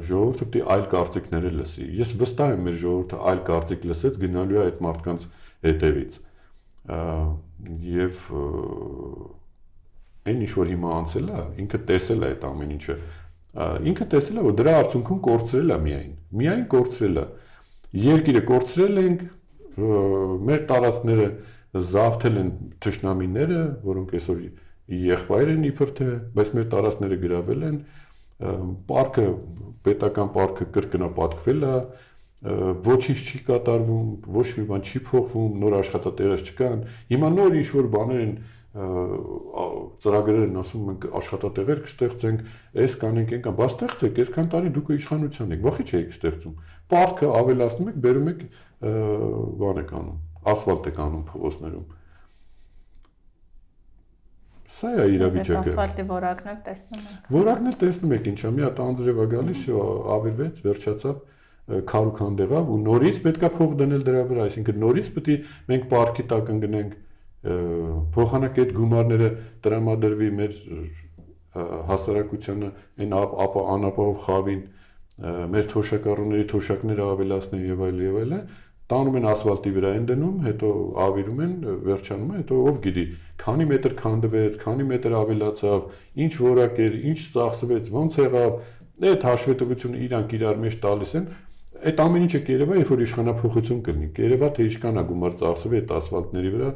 ժողովուրդը պետք է այլ կարծիքներ լսի։ Ես վստահ եմ, մեր ժողովուրդը այլ կարծիք լսեց, գնալու է այդ մարդկանց հետևից։ Եվ այն ինչ որ հիմա անցել է, ինքը տեսել է այդ ամեն ինչը։ Ինքը տեսել է, որ դրա արդյունքում կորցրել է միայն կորցրել է։ Երկիրը կորցրել ենք, մեր տարածքները զավթել են թշնամիները, որոնք այսօր եղբայր են իբր թե, բայց մեր տարածքները գրավել են, պարկը, պետական պարկը կրկնապատկվել է, ոչինչ չի կատարվում, ոչ մի բան չի փոխվում, նոր աշխատատեղեր չկան։ Հիմա նոր ինչ-որ բաներ են ծրագրեր են ասում, մենք աշխատատեղեր կստեղծենք, այս կանենք, այն կան, բա ստեղծեք, այսքան տարի դուք իշխանության եք, բախի չեք ստեղծում։ Պարկը ավելացնում եք, բերում եք բան եք անում, ասֆալտ եք անում փողոցներում։ Սա է իրավիճակը։ Ասֆալտի որակն էլ տեսնում եք։ Որակն էլ տեսնում եք ինչա, մի հատ անձրև է գալիս, ավիրվեց, վերջացավ, քարուքանդ եղավ ու նորից պետքա փող դնել դրա վրա, այսինքն նորից պետք է մենք պարկի տակ ընկնենք, փոխանակետ գումարները տրամադրվի մեր հասարակությանը, այն անապահով խավին, մեր թոշակառուների թոշակները ավելացնեն եւ այլն, տանում են ասֆալտի վրա են դնում, հետո ավիրում են, վերջանում է, հետո ով գիտի, քանի մետր քանդվեց, քանի մետր ավելացավ, ինչ որակ էր, ինչ ծախսվեց, ոնց եղավ, այդ հաշվետվությունը իրանք իրար մեջ տալիս են, այդ ամեն ինչը կերևա, երբ որ իշխանափոխություն կլինի, կերևա թե ինչքան է գումար ծախսվի այդ ասֆալտների վրա,